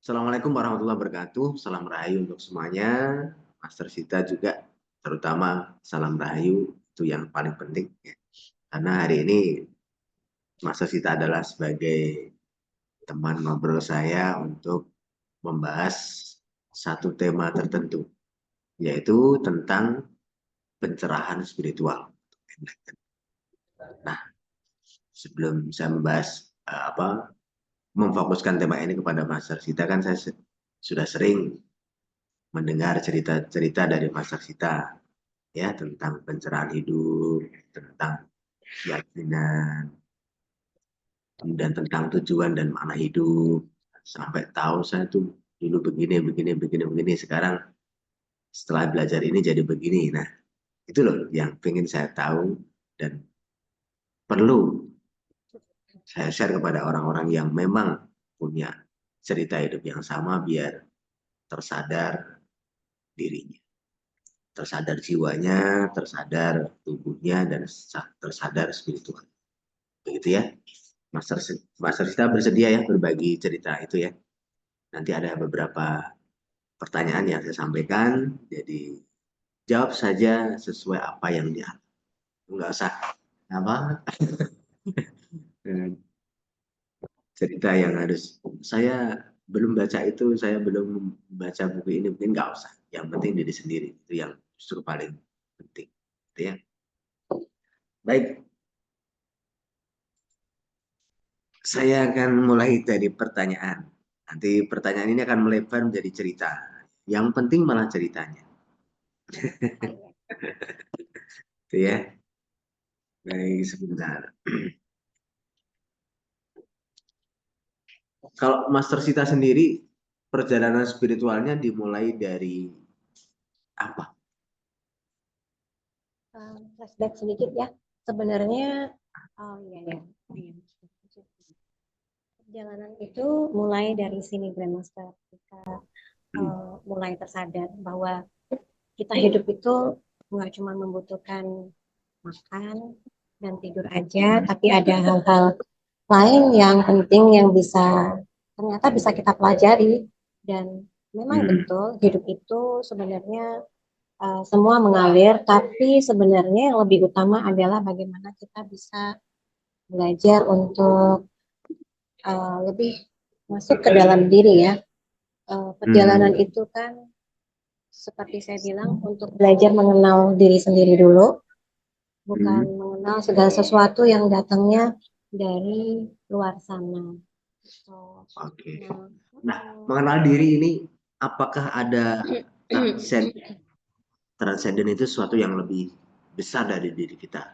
Assalamualaikum warahmatullahi wabarakatuh. Salam rahayu untuk semuanya. Master Sita juga, terutama salam rahayu itu yang paling penting. Ya. Karena hari ini Master Sita adalah sebagai teman ngobrol saya untuk membahas satu tema tertentu, yaitu tentang pencerahan spiritual. Nah, sebelum saya membahas memfokuskan tema ini kepada Master Sita, kan saya sudah sering mendengar cerita-cerita dari Master Sita ya tentang pencerahan hidup, tentang keyakinan, dan tentang tujuan dan makna hidup. Sampai tahu saya tuh dulu begini, begini, begini, begini. Sekarang setelah belajar ini jadi begini. Nah, itu loh yang ingin saya tahu dan perlu saya share kepada orang-orang yang memang punya cerita hidup yang sama biar tersadar dirinya, tersadar jiwanya, tersadar tubuhnya, dan tersadar spiritual. Begitu ya. Master, Master Sita bersedia ya berbagi cerita itu ya. Nanti ada beberapa pertanyaan yang saya sampaikan, jadi jawab saja sesuai apa yang dia. Enggak usah apa cerita yang harus saya belum baca itu, saya belum baca buku ini, mungkin nggak usah. Yang penting diri sendiri itu yang justru paling penting, gitu ya. Baik, saya akan mulai dari pertanyaan. Nanti pertanyaan ini akan melebar menjadi cerita. Yang penting malah ceritanya. Itu ya. Baik, sebentar. Kalau Master Sita sendiri, perjalanan spiritualnya dimulai dari apa? Flashback sedikit ya. Sebenarnya, oh iya ya. Perjalanan itu mulai dari sini Grandmaster. Ketika mulai tersadar bahwa kita hidup itu nggak cuma membutuhkan makan dan tidur aja, tapi ada hal-hal lain yang penting yang ternyata bisa kita pelajari. Dan memang betul hidup itu sebenarnya semua mengalir, tapi sebenarnya yang lebih utama adalah bagaimana kita bisa belajar untuk lebih masuk ke dalam diri ya. Perjalanan itu kan seperti saya bilang untuk belajar mengenal diri sendiri dulu, bukan mengenal segala sesuatu yang datangnya dari luar sana. Oke. Nah, mengenal diri ini, apakah ada transenden itu sesuatu yang lebih besar dari diri kita,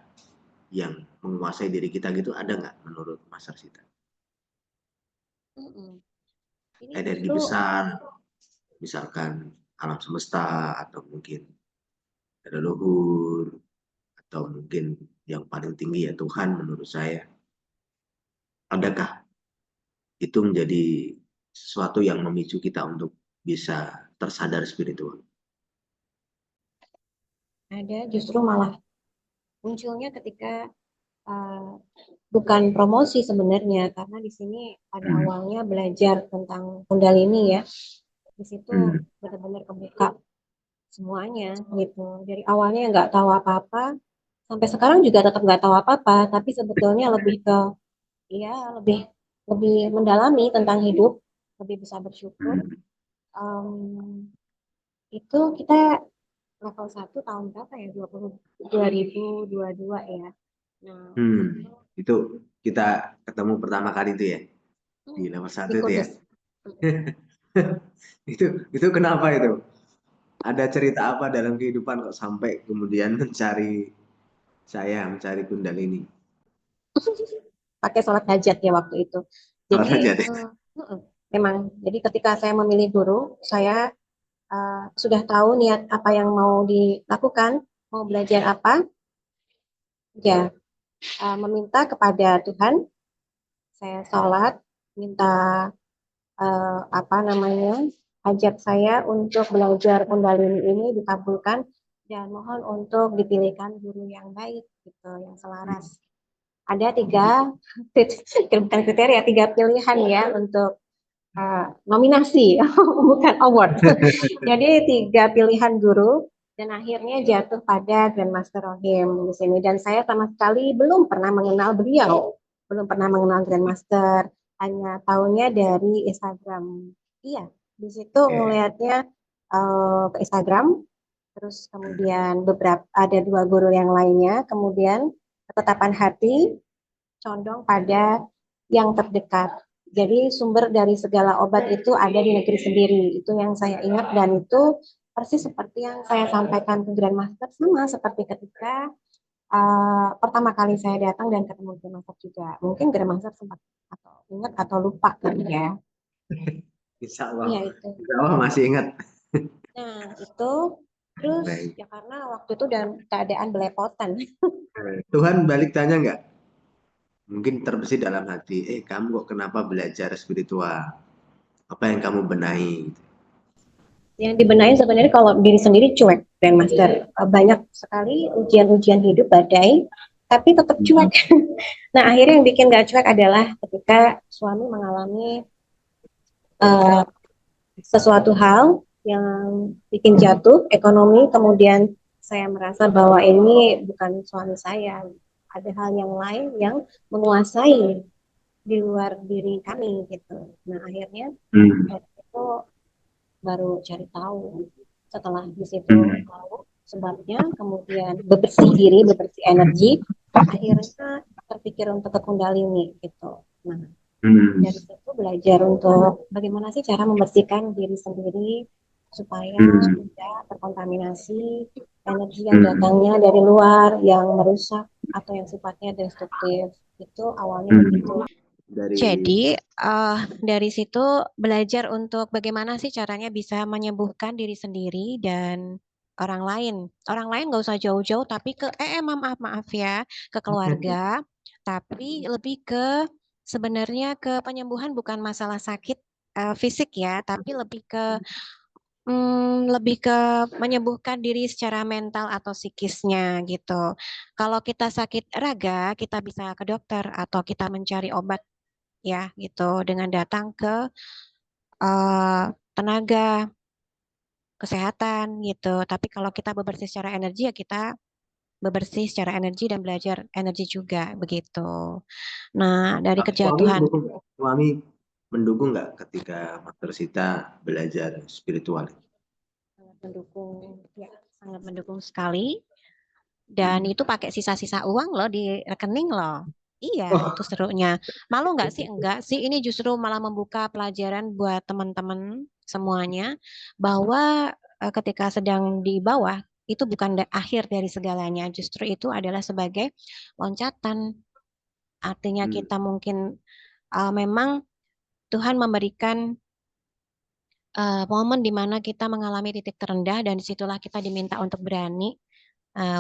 yang menguasai diri kita gitu, ada nggak menurut Mas Arsita? Energi besar, misalkan alam semesta, atau mungkin ada leluhur, atau mungkin yang paling tinggi ya Tuhan menurut saya. Adakah itu menjadi sesuatu yang memicu kita untuk bisa tersadar spiritual? Ada, justru malah munculnya ketika bukan promosi sebenarnya, karena di sini pada awalnya belajar tentang Kundalini ya. Di situ benar-benar kebuka semuanya gitu. Dari awalnya nggak tahu apa-apa, sampai sekarang juga tetap nggak tahu apa-apa, tapi sebetulnya lebih ke ya lebih lebih mendalami tentang hidup, lebih bisa bersyukur. Itu kita level 1 tahun berapa ya? 2022 ya. Nah, Itu kita ketemu pertama kali itu ya di level 1 itu ya. itu kenapa itu? Ada cerita apa dalam kehidupan kok sampai kemudian mencari Kundalini? pakai sholat hajat ya waktu itu. Jadi Salah saja deh. memang jadi ketika saya memilih guru, saya sudah tahu niat apa yang mau dilakukan, mau belajar apa, ya meminta kepada Tuhan. Saya sholat, minta apa namanya hajat saya untuk belajar Kundalini ini dikabulkan dan mohon untuk dipilihkan guru yang baik gitu, yang selaras. Ada tiga bukan kriteria, tiga pilihan ya untuk nominasi, bukan award. Jadi 3 pilihan guru dan akhirnya jatuh pada Grandmaster Rohim di sini. Dan saya sama sekali belum pernah mengenal beliau, belum pernah mengenal Grandmaster, hanya tahunya dari Instagram. Iya, di situ ngelihatnya ke Instagram, terus kemudian beberapa ada 2 guru yang lainnya, kemudian ketetapan hati condong pada yang terdekat. Jadi sumber dari segala obat itu ada di negeri sendiri. Itu yang saya ingat dan itu persis seperti yang saya sampaikan ke Grandmaster, sama seperti ketika pertama kali saya datang dan ketemu Grandmaster juga. Mungkin Grandmaster sempat atau ingat atau lupa kali ya. Insya Allah, Iya itu. Insya Allah masih ingat. Nah itu terus Baik. ya karena waktu itu dalam keadaan belepotan. Tuhan balik tanya nggak? Mungkin terbesit dalam hati, kamu kok kenapa belajar spiritual? Apa yang kamu benahi? Yang dibenahi sebenarnya kalau diri sendiri cuek, Grandmaster. Banyak sekali ujian-ujian hidup badai, tapi tetap cuek. Nah, akhirnya yang bikin gak cuek adalah ketika suami mengalami uh, sesuatu hal yang bikin jatuh ekonomi, kemudian saya merasa bahwa ini bukan suami saya, ada hal yang lain yang menguasai di luar diri kami gitu. Nah, akhirnya Hmm. dari itu baru cari tahu. Setelah di situ Hmm. tahu sebabnya, kemudian bebersih diri, bebersih energi, akhirnya terpikir untuk ke Kundalini gitu. Nah, Hmm. dari situ belajar untuk bagaimana sih cara membersihkan diri sendiri supaya Hmm. tidak terkontaminasi energi yang Hmm. datangnya dari luar yang merusak atau yang sifatnya destruktif. Itu awalnya Hmm. begitu. Dari Jadi, dari situ belajar untuk bagaimana sih caranya bisa menyembuhkan diri sendiri dan orang lain. Orang lain nggak usah jauh-jauh, tapi maaf maaf ya, ke keluarga. Tapi lebih ke sebenarnya ke penyembuhan bukan masalah sakit fisik ya, tapi lebih ke menyembuhkan diri secara mental atau psikisnya gitu. Kalau kita sakit raga, kita bisa ke dokter atau kita mencari obat ya gitu dengan datang ke tenaga kesehatan gitu. Tapi kalau kita bebersih secara energi ya kita bebersih secara energi dan belajar energi juga begitu. Nah, dari suami kejatuhan mendukung, suami mendukung nggak ketika Master Sita belajar spiritual? sangat mendukung ya, sangat mendukung sekali. Dan Hmm. itu pakai sisa-sisa uang loh di rekening loh. Iya, Oh, itu serunya. Malu nggak sih? Enggak sih. Ini justru malah membuka pelajaran buat teman-teman semuanya bahwa ketika sedang di bawah itu bukan akhir dari segalanya. Justru itu adalah sebagai loncatan. Artinya hmm. kita mungkin memang Tuhan memberikan momen di mana kita mengalami titik terendah dan disitulah kita diminta untuk berani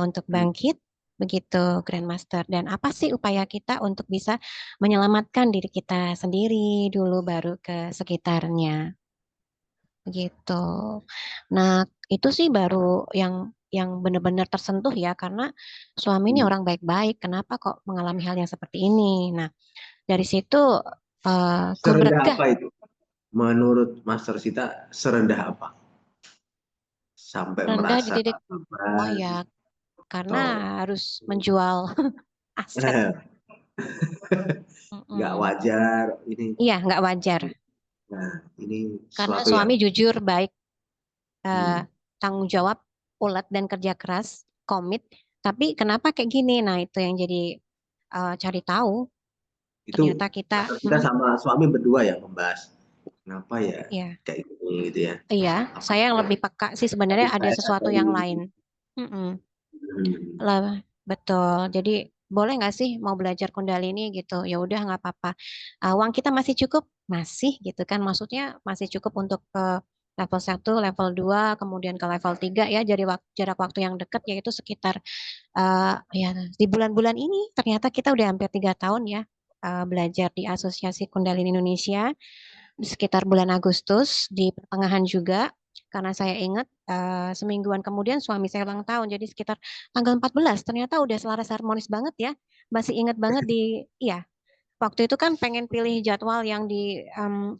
untuk Hmm. bangkit, begitu Grandmaster. Dan apa sih upaya kita untuk bisa menyelamatkan diri kita sendiri dulu baru ke sekitarnya, begitu. Nah, itu sih baru yang benar-benar tersentuh ya karena suami ini Hmm. orang baik-baik. Kenapa kok mengalami hal yang seperti ini? Nah, dari situ ku Serendah bergah apa itu? Menurut Master Sita, serendah apa? Sampai rendah di merasa titik oh beban ya karena atau harus menjual aset. nggak Mm-mm. wajar ini? Iya, nggak wajar. Nah, ini Karena sesuatu yang suami jujur, baik, eh, hmm, tanggung jawab, ulet dan kerja keras, komit. Tapi kenapa kayak gini? Nah, itu yang jadi cari tahu. itu Ternyata kita, Master Sita sama suami berdua ya membahas kenapa ya ya, kayak gini gitu ya. iya, Apa saya yang lebih peka sih sebenarnya yang ada saya sesuatu yang sadari? lain. Mm-mm. Hmm. Lah, betul. Jadi boleh nggak sih mau belajar Kundalini gitu? Ya udah nggak apa-apa. Uang kita masih cukup, masih gitu kan? Maksudnya masih cukup untuk ke level 1, level 2, kemudian ke level 3 ya. Jadi jarak waktu yang dekat yaitu sekitar ya di bulan-bulan ini ternyata kita udah hampir 3 tahun ya belajar di Asosiasi Kundalini Indonesia di sekitar bulan Agustus di pertengahan juga karena saya ingat semingguan kemudian suami saya ulang tahun jadi sekitar tanggal 14 ternyata udah selaras harmonis banget ya masih ingat banget di iya waktu itu kan pengen pilih jadwal yang di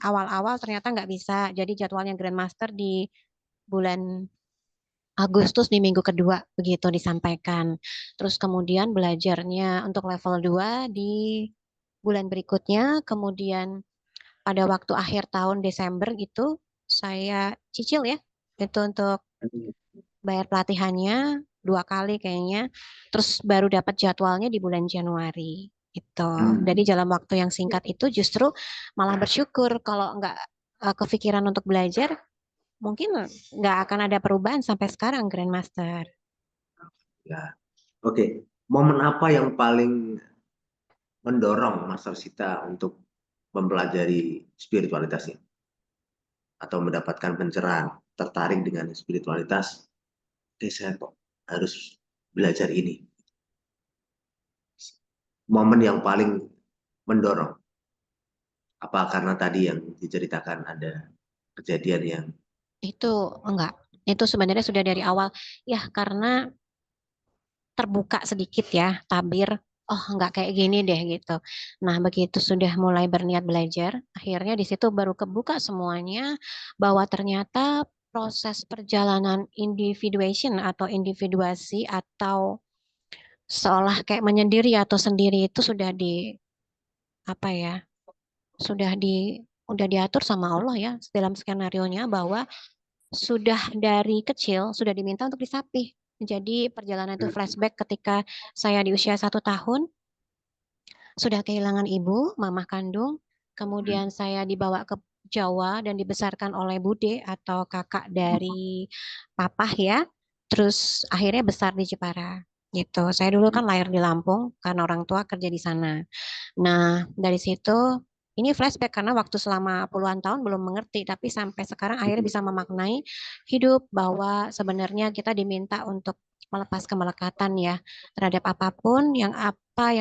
awal-awal ternyata nggak bisa. Jadi jadwalnya Grandmaster di bulan Agustus di minggu kedua begitu disampaikan. Terus kemudian belajarnya untuk level 2 di bulan berikutnya. Kemudian pada waktu akhir tahun Desember gitu saya cicil ya itu untuk bayar pelatihannya 2 kali kayaknya. Terus baru dapat jadwalnya di bulan Januari itu. Jadi Hmm. dalam waktu yang singkat itu justru malah bersyukur kalau nggak kepikiran untuk belajar, mungkin nggak akan ada perubahan sampai sekarang Grandmaster. Ya, oke. Momen apa yang paling mendorong Master Sita untuk mempelajari spiritualitas ini atau mendapatkan pencerahan, tertarik dengan spiritualitas? Oke, saya kok harus belajar ini. Momen yang paling mendorong. Apa karena tadi yang diceritakan ada kejadian yang Itu enggak. Itu sebenarnya sudah dari awal. Ya, karena terbuka sedikit ya, tabir. Oh, enggak kayak gini deh gitu. Nah, begitu sudah mulai berniat belajar, akhirnya di situ baru kebuka semuanya bahwa ternyata proses perjalanan individuation atau individuasi atau seolah kayak menyendiri atau sendiri itu sudah di apa ya? Sudah di udah diatur sama Allah ya dalam skenario-nya bahwa sudah dari kecil sudah diminta untuk disapih. Jadi perjalanan itu flashback ketika saya di usia 1 tahun sudah kehilangan ibu, mamah kandung. Kemudian saya dibawa ke Jawa dan dibesarkan oleh bude atau kakak dari papa ya. Terus akhirnya besar di Jepara gitu. Saya dulu kan lahir di Lampung karena orang tua kerja di sana. Nah, dari situ ini flashback karena waktu selama puluhan tahun belum mengerti, tapi sampai sekarang akhirnya bisa memaknai hidup bahwa sebenarnya kita diminta untuk melepas kemelekatan ya terhadap apapun yang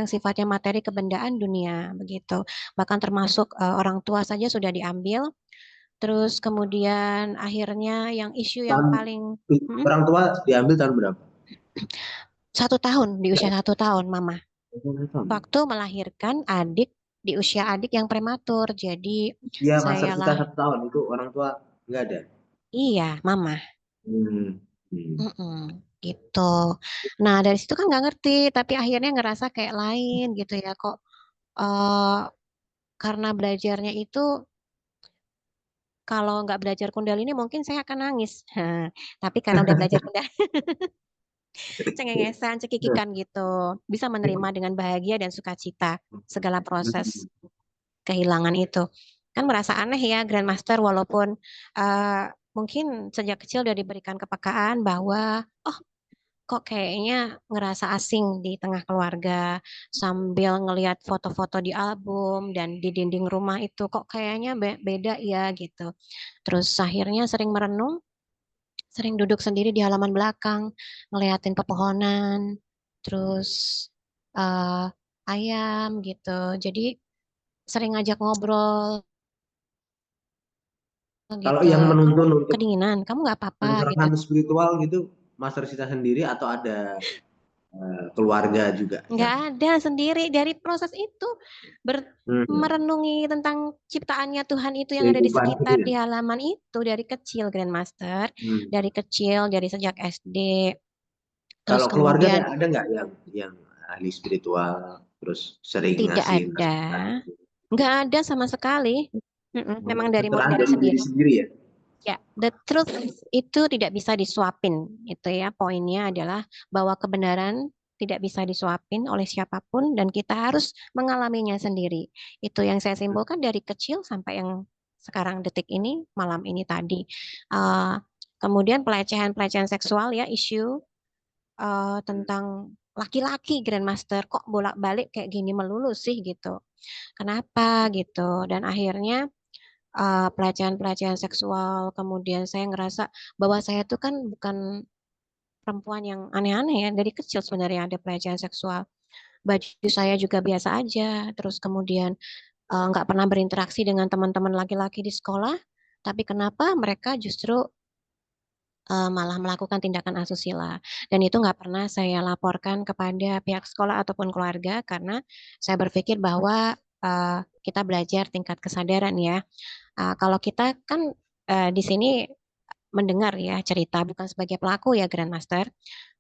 sifatnya materi kebendaan dunia begitu. Bahkan termasuk orang tua saja sudah diambil. Terus kemudian akhirnya yang isu yang tahun paling Hmm, orang tua diambil tahun berapa? 1 tahun di usia 1 tahun mama waktu melahirkan adik di usia adik yang prematur. Jadi Iya, saya Master Sita lah, 1 tahun itu orang tua nggak ada. iya, mama. Hmm. Hmm. Mm-mm, gitu. Nah, dari situ kan nggak ngerti, tapi akhirnya ngerasa kayak lain gitu ya. Kok eh, karena belajarnya itu kalau nggak belajar Kundalini mungkin saya akan nangis. Tapi karena udah belajar Kundalini, cengengesan, cekikikan gitu, bisa menerima dengan bahagia dan sukacita segala proses kehilangan itu. Kan merasa aneh ya Grandmaster walaupun eh, mungkin sejak kecil udah diberikan kepekaan bahwa oh kok kayaknya ngerasa asing di tengah keluarga sambil ngelihat foto-foto di album dan di dinding rumah itu kok kayaknya beda ya gitu. Terus akhirnya sering merenung, sering duduk sendiri di halaman belakang, ngeliatin pepohonan, terus eh, ayam gitu. Jadi sering ngajak ngobrol Kalau gitu. yang Kamu menuntun untuk kedinginan, kamu nggak apa-apa gitu. pencerahan spiritual gitu, Master Sita sendiri atau ada keluarga juga Nggak yang ada sendiri dari proses itu hmm, merenungi tentang ciptaannya Tuhan itu yang ada di kehidupan gitu sekitar ya? di halaman itu dari kecil Grandmaster, Hmm. dari kecil dari sejak SD. Terus Kalau keluarga kemudian ada nggak yang ahli spiritual terus sering tidak ngasih ada, masukan? nggak ada sama sekali. Mm-mm, memang dari Pencerahan dari dari diri sendiri. sendiri ya? Ya, the truth itu tidak bisa disuapin. Itu ya, poinnya adalah bahwa kebenaran tidak bisa disuapin oleh siapapun dan kita harus mengalaminya sendiri. Itu yang saya simpulkan dari kecil sampai yang sekarang detik ini, malam ini tadi. Eh, kemudian pelecehan-pelecehan seksual ya, isu tentang laki-laki Grandmaster kok bolak-balik kayak gini melulu sih gitu. Kenapa gitu? Dan akhirnya pelecehan-pelecehan seksual. Kemudian saya ngerasa bahwa saya tuh kan bukan perempuan yang aneh-aneh ya. Dari kecil sebenarnya ada pelecehan seksual. Baju saya juga biasa aja. Terus kemudian nggak pernah berinteraksi dengan teman-teman laki-laki di sekolah. Tapi kenapa mereka justru malah melakukan tindakan asusila. Dan itu nggak pernah saya laporkan kepada pihak sekolah ataupun keluarga karena saya berpikir bahwa kita belajar tingkat kesadaran ya. Kalau kita kan di sini mendengar ya cerita bukan sebagai pelaku ya Grandmaster.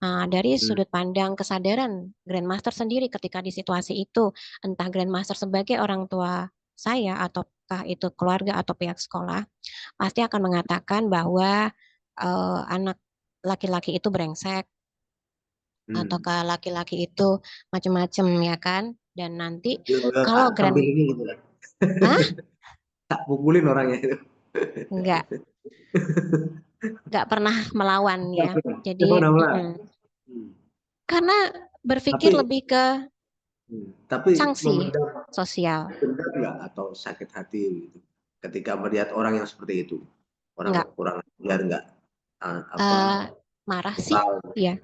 Dari Hmm. sudut pandang kesadaran Grandmaster sendiri ketika di situasi itu, entah Grandmaster sebagai orang tua saya ataukah itu keluarga atau pihak sekolah, pasti akan mengatakan bahwa anak laki-laki itu brengsek Hmm. ataukah laki-laki itu macam-macam ya kan. Dan nanti Tak kalau tempilingi gitu lah. ah Tak pukulin orangnya itu. nggak nggak pernah melawan ya. Jadi Benar-benar. mm-mm. Karena berpikir Tapi lebih ke tapi sanksi memendam sosial. dendam nggak atau sakit hati gitu ketika melihat orang yang seperti itu, orang Nggak kurang ajar nggak apa eh, marah sih brutal. ya.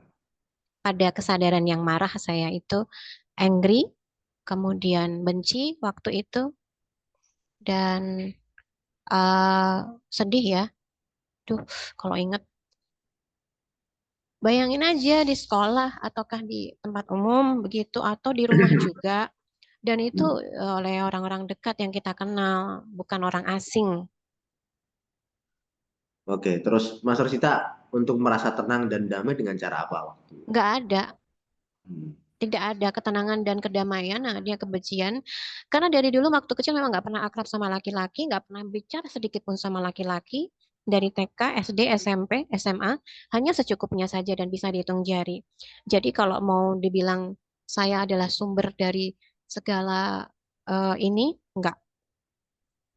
Pada kesadaran yang marah saya itu angry, kemudian benci waktu itu, dan eh, sedih ya. Duh, kalau ingat, bayangin aja di sekolah ataukah di tempat umum begitu atau di rumah juga. Dan itu oleh orang-orang dekat yang kita kenal, bukan orang asing. Oke, terus Mas Rosita untuk merasa tenang dan damai dengan cara apa waktu itu? Nggak ada, Hmm. tidak ada ketenangan dan kedamaian, ada kebencian. Karena dari dulu waktu kecil memang nggak pernah akrab sama laki-laki, nggak pernah bicara sedikit pun sama laki-laki. Dari TK, SD, SMP, SMA, hanya secukupnya saja dan bisa dihitung jari. Jadi kalau mau dibilang saya adalah sumber dari segala ini, nggak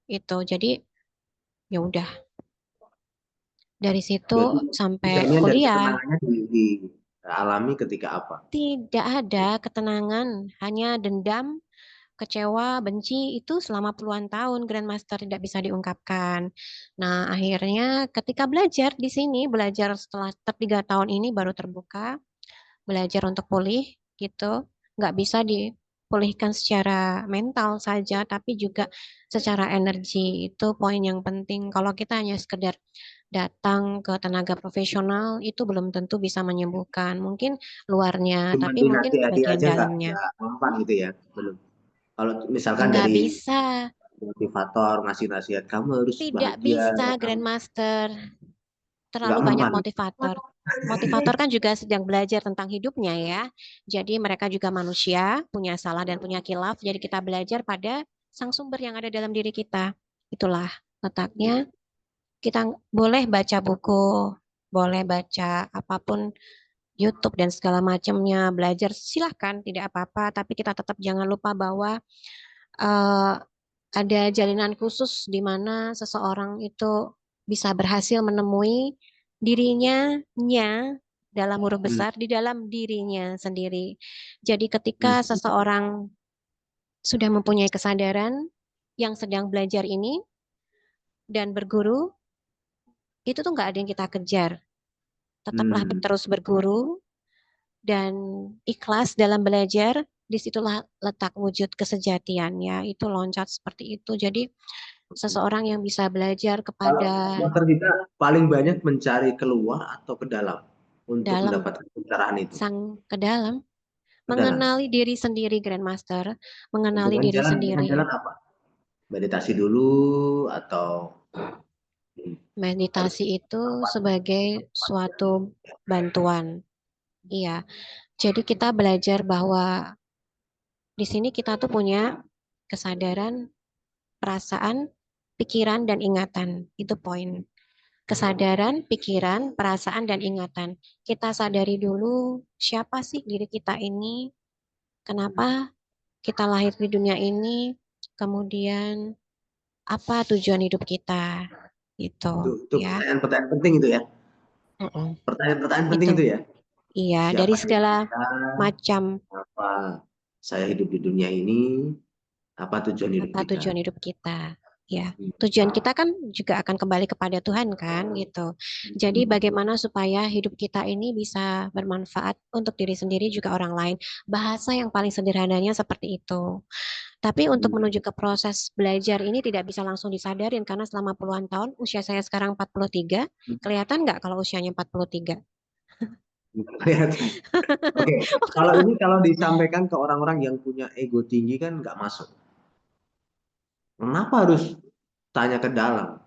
itu. Jadi ya udah dari situ Jadi sampai misalnya dari kuliah. ketenangannya dialami ketika apa? Tidak ada ketenangan, hanya dendam, kecewa, benci itu selama puluhan tahun Grandmaster tidak bisa diungkapkan. Nah, akhirnya ketika belajar di sini, belajar setelah 3 tahun ini baru terbuka, belajar untuk pulih gitu. Nggak bisa dipulihkan secara mental saja, tapi juga secara energi. Itu poin yang penting. Kalau kita hanya sekedar datang ke tenaga profesional, itu belum tentu bisa menyembuhkan. Mungkin luarnya, Cuman tapi mungkin dinasihati bagian aja dalamnya. nggak mempan gitu ya, belum. Kalau misalkan Nggak dari bisa, motivator ngasih nasihat kamu harus tidak bahagia, bisa kamu Grandmaster. nggak Terlalu banyak mempan. motivator. Motivator kan juga sedang belajar tentang hidupnya ya. Jadi mereka juga manusia, punya salah dan punya khilaf. Jadi kita belajar pada sang sumber yang ada dalam diri kita. Itulah letaknya. Kita boleh baca buku, boleh baca apapun, YouTube dan segala macamnya, belajar silahkan, tidak apa-apa. Tapi kita tetap jangan lupa bahwa eh, ada jalinan khusus di mana seseorang itu bisa berhasil menemui dirinya dalam huruf Hmm. besar di dalam dirinya sendiri. Jadi ketika seseorang sudah mempunyai kesadaran yang sedang belajar ini dan berguru, itu tuh nggak ada yang kita kejar. Tetaplah Hmm. terus berguru dan ikhlas dalam belajar. Disitulah letak wujud kesejatiannya. Itu loncat seperti itu. Jadi seseorang yang bisa belajar Kalau kepada dokter kita paling banyak mencari keluar atau ke dalam untuk dalam, mendapatkan pencerahan itu, sang ke dalam, ke dalam. mengenali diri sendiri, Grandmaster, mengenali Dengan diri jalan dengan sendiri. jalan apa? Meditasi dulu atau harus Meditasi itu apa? sebagai suatu bantuan. Iya, jadi kita belajar bahwa di sini kita tuh punya kesadaran, perasaan, pikiran, dan ingatan. Itu poin. Kesadaran, pikiran, perasaan, dan ingatan. Kita sadari dulu siapa sih diri kita ini, kenapa kita lahir di dunia ini, kemudian apa tujuan hidup kita, gitu Itu ya. pertanyaan-pertanyaan penting itu ya. Mm-mm. Pertanyaan-pertanyaan penting Itu, itu ya. iya, dari Siapa diri segala kita? macam Apa saya hidup di dunia ini? Apa tujuan hidup apa kita? tujuan hidup kita. Ya, tujuan kita kan juga akan kembali kepada Tuhan kan, gitu. Jadi bagaimana supaya hidup kita ini bisa bermanfaat untuk diri sendiri juga orang lain. Bahasa yang paling sederhananya seperti itu. Tapi untuk menuju ke proses belajar ini tidak bisa langsung disadarin karena selama puluhan tahun, usia saya sekarang 43, kelihatan nggak kalau usianya 43? Kelihatan. Oke, kalau ini kalau disampaikan ke orang-orang yang punya ego tinggi kan nggak masuk. Kenapa harus tanya ke dalam?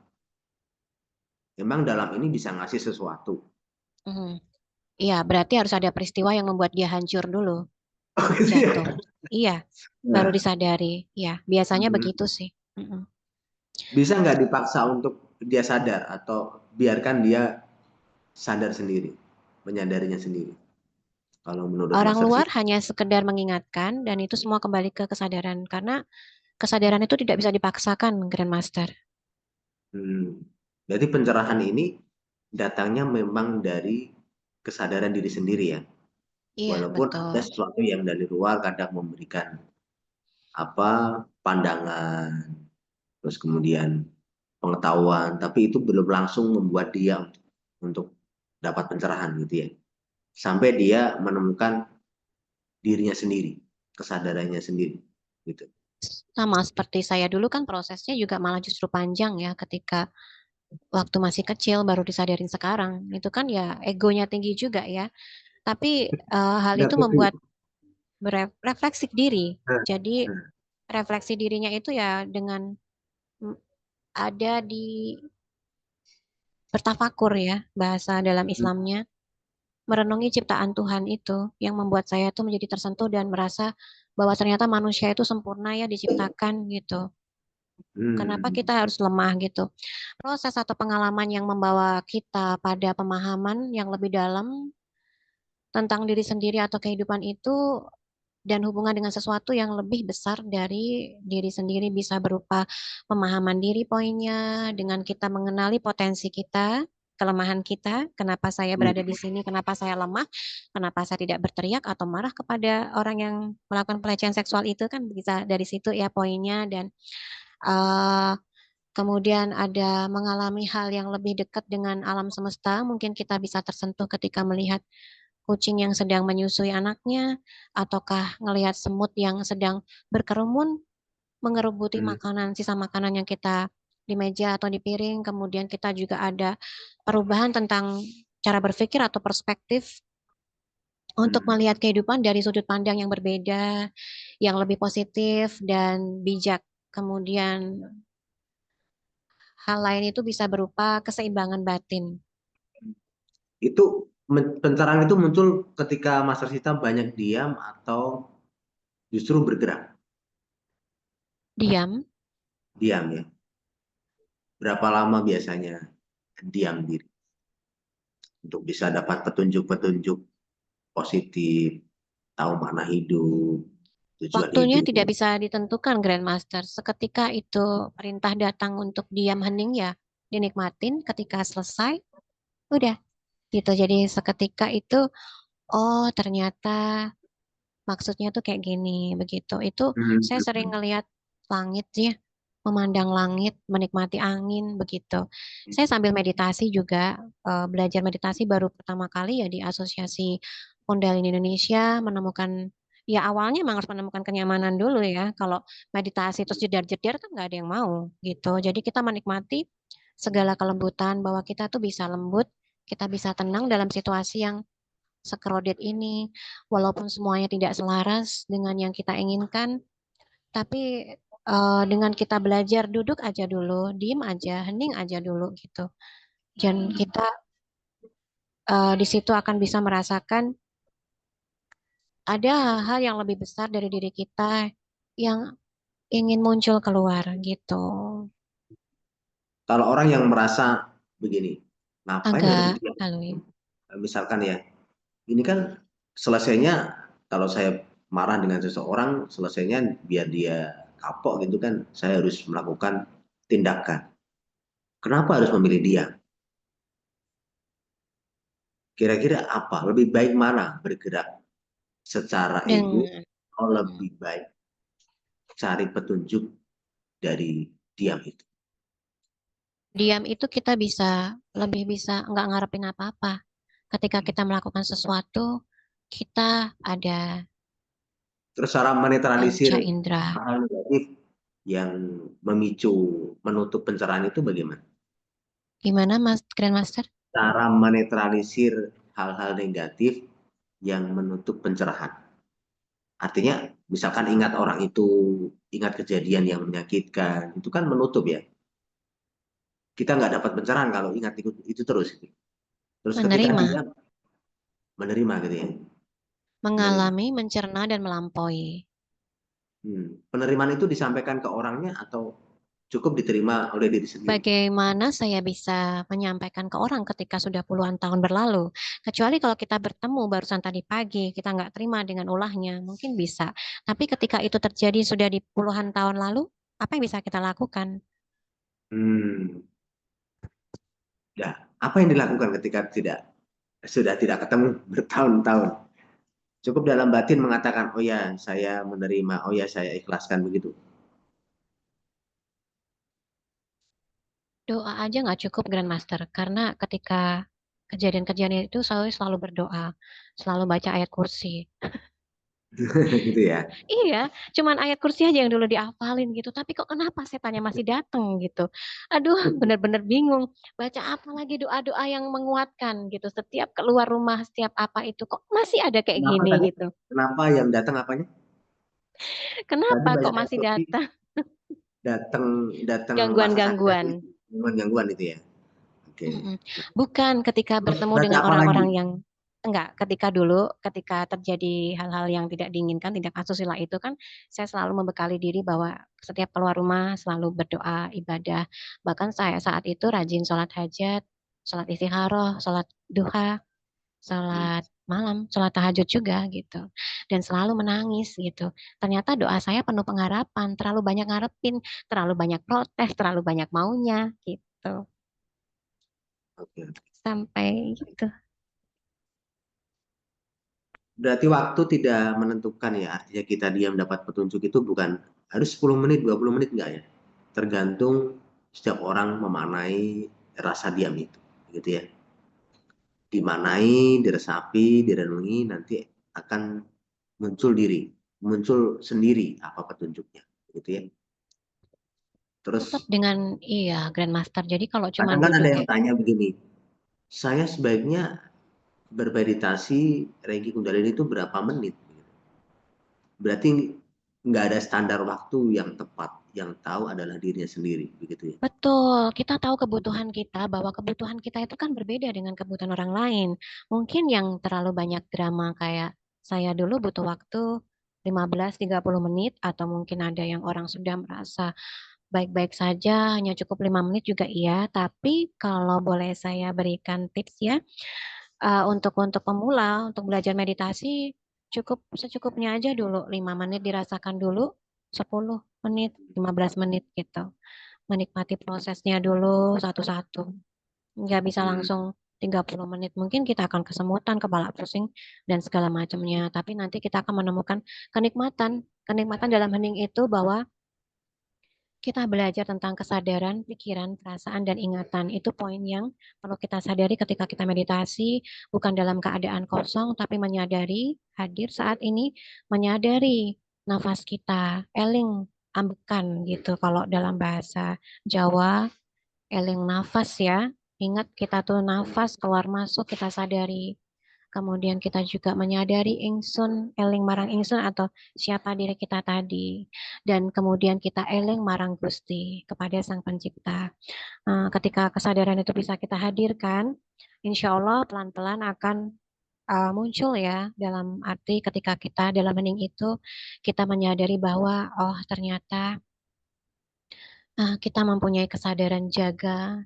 Memang dalam ini bisa ngasih sesuatu. Mhm. Iya, berarti harus ada peristiwa yang membuat dia hancur dulu, Oh gitu ya. jatuh. Iya, baru Nah, disadari. Ya, biasanya begitu hmm, sih. Mm-mm. bisa nggak dipaksa untuk dia sadar atau biarkan dia sadar sendiri, menyadarinya sendiri. Kalau menurut Orang Mas luar Arsi, hanya sekedar mengingatkan dan itu semua kembali ke kesadaran karena kesadaran itu tidak bisa dipaksakan, Grandmaster. hmm, berarti pencerahan ini datangnya memang dari kesadaran diri sendiri ya. Iya, Walaupun betul. ada sesuatu yang dari luar kadang memberikan pandangan, terus kemudian pengetahuan, tapi itu belum langsung membuat dia untuk dapat pencerahan gitu ya. Sampai dia menemukan dirinya sendiri, kesadarannya sendiri gitu. Sama seperti saya dulu kan prosesnya juga malah justru panjang ya ketika waktu masih kecil baru disadarin sekarang. Itu kan ya egonya tinggi juga ya. Tapi hal Ada itu kopi. membuat refleksi diri. Nah, Jadi nah, refleksi dirinya itu ya dengan mm, ada di bertafakur ya bahasa dalam Islamnya merenungi ciptaan Tuhan itu yang membuat saya tuh menjadi tersentuh dan merasa bahwa ternyata manusia itu sempurna ya diciptakan gitu. Kenapa hmm, kita harus lemah gitu? Proses atau pengalaman yang membawa kita pada pemahaman yang lebih dalam tentang diri sendiri atau kehidupan itu dan hubungan dengan sesuatu yang lebih besar dari diri sendiri bisa berupa pemahaman diri poinnya dengan kita mengenali potensi kita, kelemahan kita, kenapa saya berada di hmm, sini, kenapa saya lemah, kenapa saya tidak berteriak atau marah kepada orang yang melakukan pelecehan seksual itu kan bisa dari situ ya poinnya dan eh, kemudian ada mengalami hal yang lebih dekat dengan alam semesta, mungkin kita bisa tersentuh ketika melihat kucing yang sedang menyusui anaknya, ataukah ngelihat semut yang sedang berkerumun mengerubuti hmm, makanan, sisa makanan yang kita di meja atau di piring. Kemudian kita juga ada perubahan tentang cara berpikir atau perspektif untuk hmm. melihat kehidupan dari sudut pandang yang berbeda, yang lebih positif dan bijak. Kemudian hal lain itu bisa berupa keseimbangan batin. Itu pencerahan itu muncul ketika Master Sita banyak diam atau justru bergerak. Diam, Diam ya. Berapa lama biasanya diam diri untuk bisa dapat petunjuk-petunjuk positif, tahu makna hidup, tujuan waktunya hidup. tidak bisa ditentukan, Grandmaster. Seketika itu perintah datang untuk diam hening ya, dinikmatin. Ketika selesai, udah gitu. Jadi seketika itu, oh ternyata maksudnya tuh kayak gini, begitu. Itu saya sering Hmm. ngelihat langit sih, memandang langit, menikmati angin, begitu. Saya sambil meditasi juga, belajar meditasi baru pertama kali ya di Asosiasi Kundalini Indonesia, menemukan, ya awalnya memang harus menemukan kenyamanan dulu ya. Kalau meditasi terus jedar-jedar kan nggak ada yang mau, gitu. Jadi kita menikmati segala kelembutan, bahwa kita tuh bisa lembut, kita bisa tenang dalam situasi yang sekrodit ini, walaupun semuanya tidak selaras dengan yang kita inginkan, tapi dengan kita belajar duduk aja dulu, diem aja, hening aja dulu gitu. Dan kita di situ akan bisa merasakan ada hal yang lebih besar dari diri kita yang ingin muncul keluar gitu. Kalau orang yang merasa begini, ngapain harus Agak diam? lalu ya. Misalkan ya, ini kan selesainya kalau saya marah dengan seseorang, selesainya biar dia kapok gitu kan, saya harus melakukan tindakan. Kenapa harus memilih dia? Kira-kira apa? Lebih baik mana bergerak secara ego Dengan atau lebih baik cari petunjuk dari diam itu? diam itu kita bisa lebih bisa nggak ngarepin apa-apa. Ketika kita melakukan sesuatu, kita ada Terus cara menetralisir panca indera. hal negatif yang memicu menutup pencerahan itu bagaimana? Gimana Mas Grandmaster? Cara menetralisir hal-hal negatif yang menutup pencerahan. Artinya misalkan ingat orang itu, ingat kejadian yang menyakitkan, itu kan menutup ya. Kita nggak dapat pencerahan kalau ingat itu terus. Terus ketika Menerima, dia menerima gitu ya, menerima. mengalami, mencerna, dan melampaui. Penerimaan itu disampaikan ke orangnya atau cukup diterima oleh diri sendiri? Bagaimana saya bisa menyampaikan ke orang ketika sudah puluhan tahun berlalu? Kecuali kalau kita bertemu barusan tadi pagi, kita nggak terima dengan ulahnya, mungkin bisa. Tapi ketika itu terjadi sudah di puluhan tahun lalu, apa yang bisa kita lakukan? Hmm, ya. Apa yang dilakukan ketika sudah tidak ketemu bertahun-tahun? Cukup dalam batin mengatakan, oh ya, saya menerima, oh ya, saya ikhlaskan begitu. Doa aja nggak cukup Grandmaster, karena ketika kejadian-kejadian itu selalu berdoa, selalu baca ayat kursi. Gitu ya. Iya, cuman ayat kursi aja yang dulu dihafalin gitu. Tapi kok kenapa setannya masih datang gitu? Aduh, bener-bener bingung. Baca apa lagi doa-doa yang menguatkan gitu. Setiap keluar rumah, setiap apa itu kok masih ada kayak Kenapa gini tadi? gitu. Kenapa yang datang apanya? Tadi Kenapa banyak kok ayat masih kursi datang datang datang masalah gangguan-gangguan? gangguan itu ya. Oke. Mm-mm. Bukan ketika Terus bertemu baca dengan apa lagi? orang-orang yang enggak, ketika dulu, ketika terjadi hal-hal yang tidak diinginkan, tidak asusila itu kan, saya selalu membekali diri bahwa setiap keluar rumah selalu berdoa, ibadah. Bahkan saya saat itu rajin sholat hajat, sholat istikharah, sholat duha, Hmm, sholat malam, sholat tahajud juga gitu. Dan selalu menangis gitu. Ternyata doa saya penuh pengharapan, terlalu banyak ngarepin, terlalu banyak protes, terlalu banyak maunya gitu. oke. Sampai gitu. Berarti waktu tidak menentukan ya, artinya kita diam dapat petunjuk itu bukan harus 10 menit, 20 menit enggak ya. Tergantung setiap orang memaknai rasa diam itu, gitu ya. Dimanai, diresapi, direnungi, nanti akan muncul diri, muncul sendiri apa petunjuknya, gitu ya. Tetap Terus dengan iya Grandmaster. Jadi kalau cuman kadang kan duduk ada yang kayak tanya begini, saya sebaiknya bermeditasi Reiki Kundalini itu berapa menit? Berarti nggak ada standar waktu yang tepat, yang tahu adalah dirinya sendiri, begitu ya. betul, kita tahu kebutuhan kita bahwa kebutuhan kita itu kan berbeda dengan kebutuhan orang lain. Mungkin yang terlalu banyak drama kayak saya dulu butuh waktu 15-30 menit atau mungkin ada yang orang sudah merasa baik-baik saja hanya cukup 5 menit juga iya, tapi kalau boleh saya berikan tips ya, untuk pemula, untuk belajar meditasi, cukup secukupnya aja dulu. 5 menit dirasakan dulu, 10 menit, 15 menit gitu. Menikmati prosesnya dulu satu-satu. Nggak bisa Hmm, langsung 30 menit. Mungkin kita akan kesemutan, kepala pusing, dan segala macamnya. Tapi nanti kita akan menemukan kenikmatan. Kenikmatan dalam hening itu bahwa kita belajar tentang kesadaran, pikiran, perasaan, dan ingatan. Itu poin yang perlu kita sadari ketika kita meditasi, bukan dalam keadaan kosong, tapi menyadari, hadir saat ini, menyadari nafas kita, eling, ambekan gitu. Kalau dalam bahasa Jawa, eling nafas ya. Ingat kita tuh nafas keluar masuk, kita sadari. Kemudian kita juga menyadari ingsun, eling marang ingsun atau siapa diri kita tadi. Dan kemudian kita eling marang Gusti kepada Sang Pencipta. Ketika kesadaran itu bisa kita hadirkan, insya Allah pelan-pelan akan muncul ya dalam arti ketika kita dalam hening itu kita menyadari bahwa oh ternyata kita mempunyai kesadaran jaga,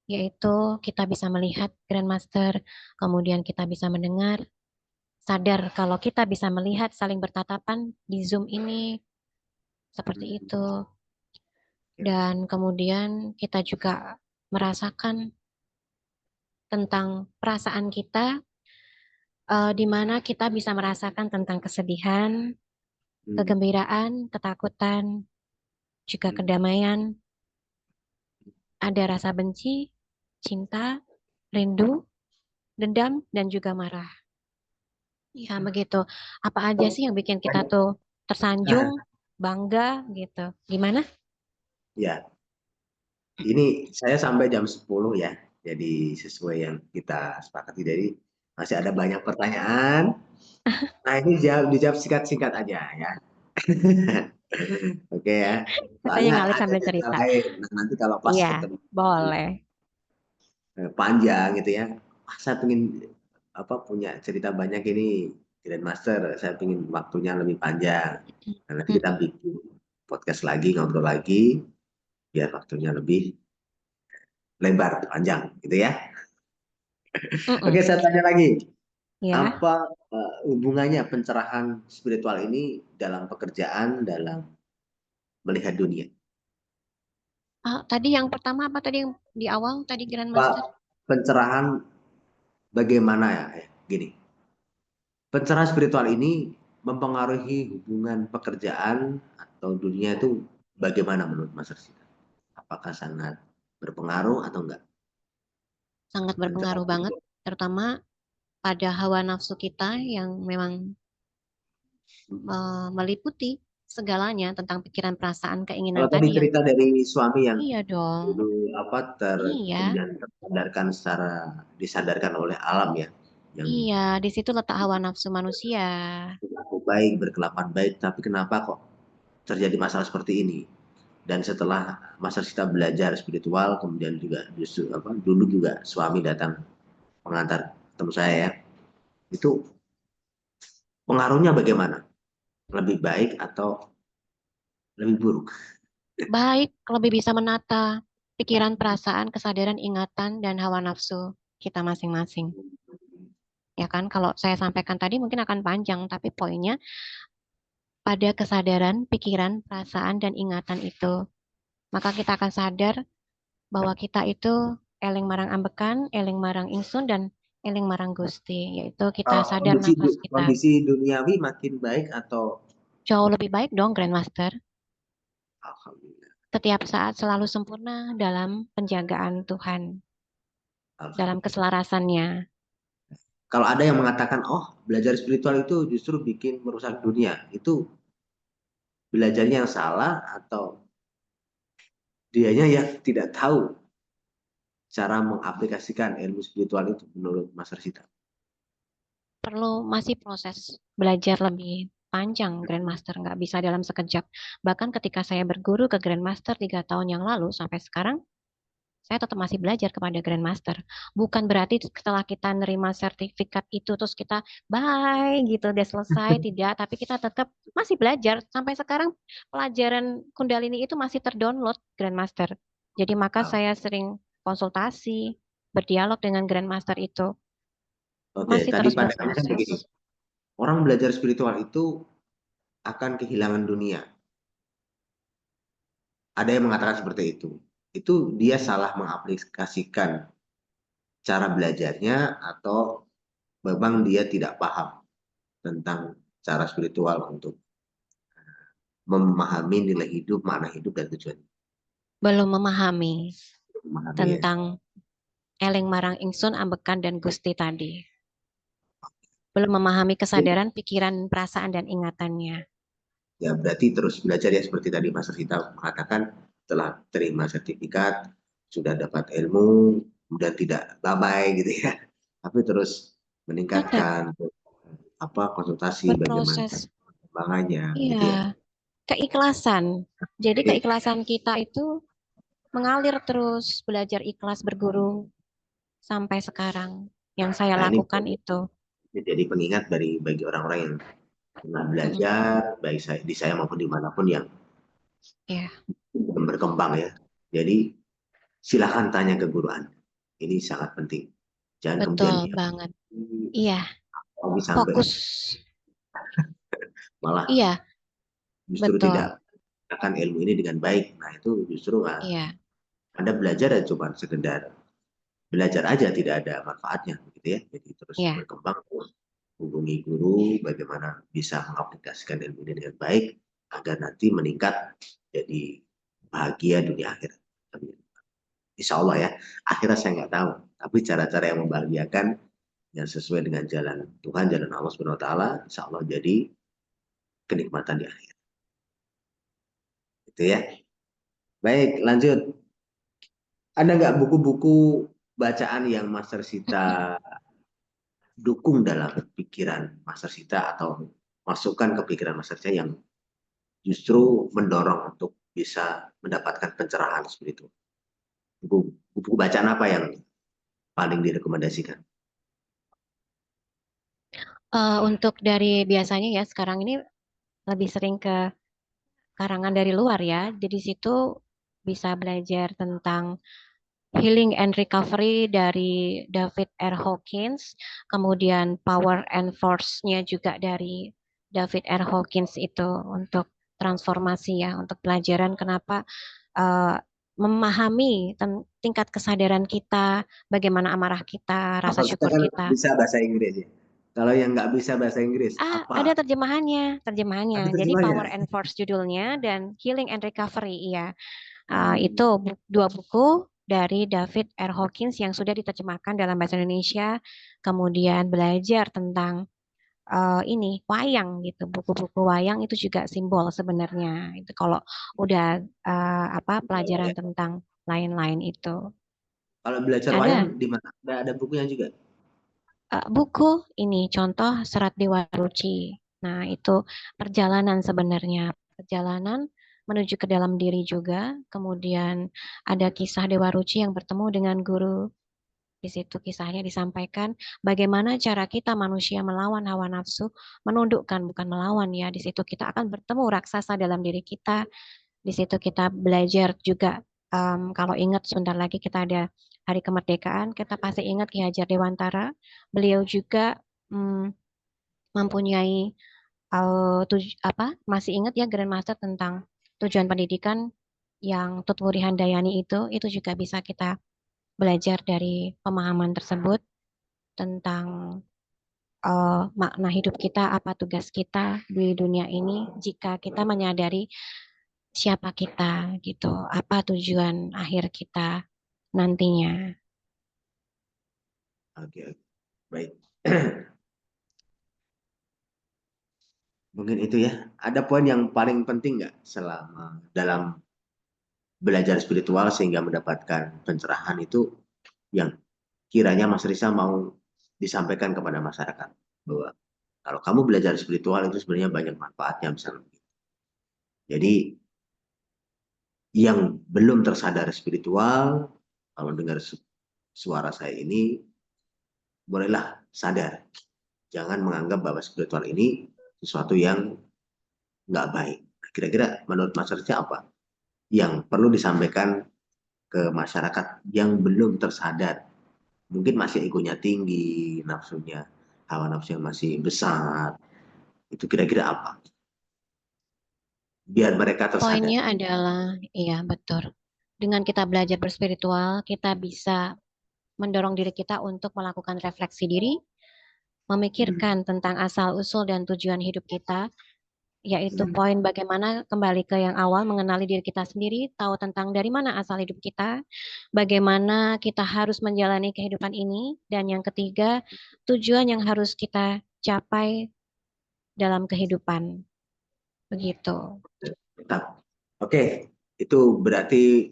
yaitu kita bisa melihat Grandmaster, kemudian kita bisa mendengar, sadar kalau kita bisa melihat saling bertatapan di Zoom ini seperti itu. hmm, oke. Dan kemudian kita juga merasakan tentang perasaan kita, di mana kita bisa merasakan tentang kesedihan, Hmm, kegembiraan, ketakutan, juga hmm, kedamaian, ada rasa benci, cinta, rindu, dendam, dan juga marah. Ya, begitu. Apa aja sih yang bikin kita tuh tersanjung, Nah, bangga gitu. Gimana? ya, ini saya sampai jam 10 ya. Jadi sesuai yang kita sepakati. Jadi Masih ada banyak pertanyaan. Nah, ini dijawab singkat-singkat aja ya. Oke ya. Katanya Soalnya ngalir ada sambil cerita cerita. lain. Nah, nanti kalau pas Iya, ketemu boleh. panjang gitu ya. Ah, saya pengen apa punya cerita banyak ini Grandmaster. Saya pengen waktunya lebih panjang. Nah, nanti kita Mm-mm. bikin podcast lagi, ngobrol lagi, biar waktunya lebih lebar, panjang, gitu ya. Oke, Mm-mm. saya tanya lagi. Ya. Apa hubungannya pencerahan spiritual ini dalam pekerjaan, dalam melihat dunia? Ah, tadi yang pertama apa tadi yang di awal tadi Grandmaster? Pak, pencerahan bagaimana ya? Gini, pencerahan spiritual ini mempengaruhi hubungan pekerjaan atau dunia itu bagaimana menurut Mas Rizky? Apakah sangat berpengaruh atau enggak? Sangat berpengaruh Pencerahan banget, spiritual. terutama pada hawa nafsu kita yang memang meliputi segalanya tentang pikiran, perasaan, keinginan Kalau tadi tadi yang cerita dari suami yang iya dong. dulu apa Iya. kemudian tersadarkan secara disadarkan oleh alam ya, yang Iya, di situ letak hawa nafsu manusia. berlaku baik, berkelakuan baik, tapi kenapa kok terjadi masalah seperti ini? Dan setelah masa kita belajar spiritual, kemudian juga justru apa dulu juga suami datang mengantar ketemu saya ya, itu pengaruhnya bagaimana? Lebih baik atau lebih buruk? Baik, lebih bisa menata pikiran, perasaan, kesadaran, ingatan, dan hawa nafsu kita masing-masing. Ya kan, kalau saya sampaikan tadi mungkin akan panjang, tapi poinnya pada kesadaran, pikiran, perasaan, dan ingatan itu. Maka kita akan sadar bahwa kita itu eling marang ambekan, eling marang ingsun, dan eling marang Gusti, yaitu kita Kalau sadar nafas kita. kondisi duniawi makin baik atau Jauh lebih baik dong, Grandmaster. alhamdulillah, Setiap saat selalu sempurna dalam penjagaan Tuhan, dalam alhamdulillah. keselarasannya. Kalau ada yang mengatakan, oh belajar spiritual itu justru bikin merusak dunia, itu belajarnya yang salah atau dianya yang tidak tahu cara mengaplikasikan ilmu spiritual itu menurut Mas Rasita? Perlu masih proses belajar lebih panjang, Grandmaster. Nggak bisa dalam sekejap. Bahkan ketika saya berguru ke Grandmaster 3 tahun yang lalu sampai sekarang, saya tetap masih belajar kepada Grandmaster. Bukan berarti setelah kita nerima sertifikat itu terus kita bye gitu udah selesai, tidak. Tapi kita tetap masih belajar. Sampai sekarang pelajaran Kundalini itu masih terdownload Grandmaster. Jadi maka Ah, saya sering konsultasi, berdialog dengan Grandmaster itu. oke, Masih tadi terus pandangannya kan berproses. begini, orang belajar spiritual itu akan kehilangan dunia. Ada yang mengatakan seperti itu. Itu dia salah mengaplikasikan cara belajarnya atau memang dia tidak paham tentang cara spiritual untuk memahami nilai hidup, makna hidup, dan tujuan Belum memahami memahami ya. tentang Eling Marang Ingsun, Ambekan, dan Gusti tadi. Belum memahami kesadaran, pikiran, perasaan, dan ingatannya. Ya berarti terus belajar ya seperti tadi Mas Rita mengatakan telah terima sertifikat, sudah dapat ilmu, kemudian tidak bye gitu ya. Tapi terus Tetap meningkatkan apa konsultasi bagaimana berproses. perkembangannya Iya, gitu ya. keikhlasan. Jadi Oke. keikhlasan kita itu mengalir terus belajar ikhlas berguru sampai sekarang. Yang saya Nah ini lakukan itu. jadi pengingat bagi orang-orang yang pernah Mm-mm. belajar baik di saya maupun dimanapun yang Ya, belum berkembang ya. Jadi silahkan tanya ke guru Anda. Ini sangat penting. Jangan betul kemudian dia banget. Iya, hobi sampai fokus. malah Iya, justru betul. tidak akan ilmu ini dengan baik. Nah itu justru Iya, Anda belajar ya cuma sekedar belajar aja tidak ada manfaatnya gitu ya. Jadi terus iya, berkembang terus hubungi guru bagaimana bisa mengaplikasikan ilmu ini dengan baik agar nanti meningkat jadi bahagia dunia akhirat. Insya Allah ya, akhirat saya nggak tahu. Tapi cara-cara yang membahagiakan yang sesuai dengan jalan Tuhan, jalan Allah Subhanahu Wa Taala, Insya Allah jadi kenikmatan di akhir. Itu ya. Baik, lanjut. Ada nggak buku-buku bacaan yang Master Sita dukung dalam pikiran Master Sita atau masukkan ke pikiran Master Sita yang justru mendorong untuk bisa mendapatkan pencerahan seperti itu. Buku bacaan apa yang paling direkomendasikan? Untuk dari biasanya ya sekarang ini lebih sering ke karangan dari luar ya. Jadi situ bisa belajar tentang Healing and Recovery dari David R. Hawkins, kemudian Power and Force-nya juga dari David R. Hawkins itu untuk transformasi ya, untuk pelajaran kenapa eh, memahami tingkat kesadaran kita, bagaimana amarah kita, rasa Kalau kita syukur kan kita. bisa bahasa Inggris ya. Kalau yang nggak bisa bahasa Inggris, Ada apa? terjemahannya. Ada Jadi Power terjemahnya? and Force judulnya dan Healing and Recovery, iya. Hmm, Itu dua buku dari David R. Hawkins yang sudah diterjemahkan dalam bahasa Indonesia. Kemudian belajar tentang ini wayang gitu. Buku-buku wayang itu juga simbol sebenarnya. Itu kalau udah apa pelajaran tentang lain-lain itu. kalau belajar wayang Ada di mana? Ada bukunya juga. buku ini contoh Serat Dewa Ruci. Nah, itu perjalanan sebenarnya. Perjalanan menuju ke dalam diri juga. Kemudian ada kisah Dewa Ruci yang bertemu dengan guru. Di situ kisahnya disampaikan bagaimana cara kita manusia melawan hawa nafsu, menundukkan bukan melawan ya. Di situ kita akan bertemu raksasa dalam diri kita. Di situ kita belajar juga kalau ingat sebentar lagi kita ada Hari Kemerdekaan, kita pasti ingat Ki Hajar Dewantara. Beliau juga mm, mempunyai masih ingat ya Grandmaster tentang tujuan pendidikan yang Tutwuri Handayani itu juga bisa kita belajar dari pemahaman tersebut tentang makna hidup kita, apa tugas kita di dunia ini jika kita menyadari siapa kita gitu, apa tujuan akhir kita nantinya. Oke, oke. Baik. Mungkin itu ya. Ada poin yang paling penting nggak selama dalam belajar spiritual sehingga mendapatkan pencerahan itu yang kiranya Mas Risa mau disampaikan kepada masyarakat bahwa kalau kamu belajar spiritual itu sebenarnya banyak manfaatnya misalnya. Jadi yang belum tersadar spiritual kalau dengar suara saya ini bolehlah sadar. Jangan menganggap bahwa spiritual ini sesuatu yang nggak baik. Kira-kira menurut Mas Risa apa yang perlu disampaikan ke masyarakat yang belum tersadar? Mungkin masih egonya tinggi, nafsunya, hawa nafsunya masih besar. Itu kira-kira apa? Biar mereka tersadar. Poinnya adalah, iya betul. Dengan kita belajar berspiritual, kita bisa mendorong diri kita untuk melakukan refleksi diri, Hmm, memikirkan tentang asal-usul dan tujuan hidup kita, yaitu hmm. poin bagaimana kembali ke yang awal mengenali diri kita sendiri, tahu tentang dari mana asal hidup kita, bagaimana kita harus menjalani kehidupan ini, dan yang ketiga, tujuan yang harus kita capai dalam kehidupan. Begitu. Tetap. Oke, itu berarti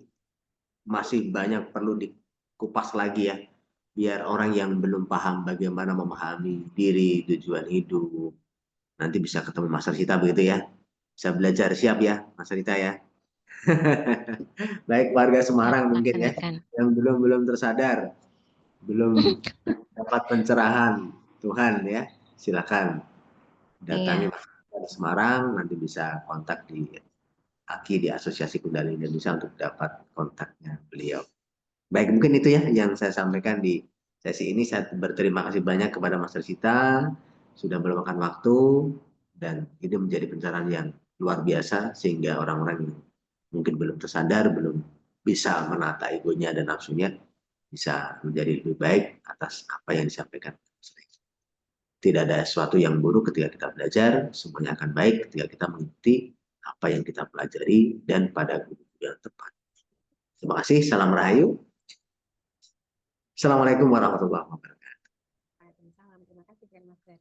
masih banyak perlu dikupas lagi ya. Biar orang yang belum paham bagaimana memahami diri, tujuan hidup, nanti bisa ketemu Master Sita begitu ya. Bisa belajar, siap ya Master Sita ya. Baik warga Ya, Semarang mungkin ya, laksanakan. yang belum belum tersadar, belum dapat pencerahan Tuhan ya, silakan datangi Iya, Master Sita di Semarang, nanti bisa kontak di Aki di Asosiasi Kundalini Indonesia untuk dapat kontaknya beliau. Baik, mungkin itu ya yang saya sampaikan di sesi ini. Saya berterima kasih banyak kepada Master Sita sudah meluangkan waktu dan ini menjadi pencerahan yang luar biasa sehingga orang-orang yang mungkin belum tersadar, belum bisa menata egonya dan nafsunya bisa menjadi lebih baik atas apa yang disampaikan. Tidak ada sesuatu yang buruk ketika kita belajar, semuanya akan baik ketika kita mengikuti apa yang kita pelajari dan pada guru yang tepat. Terima kasih, salam rahayu. Assalamualaikum warahmatullahi wabarakatuh. Waalaikumsalam. Terima kasih, Grandmaster.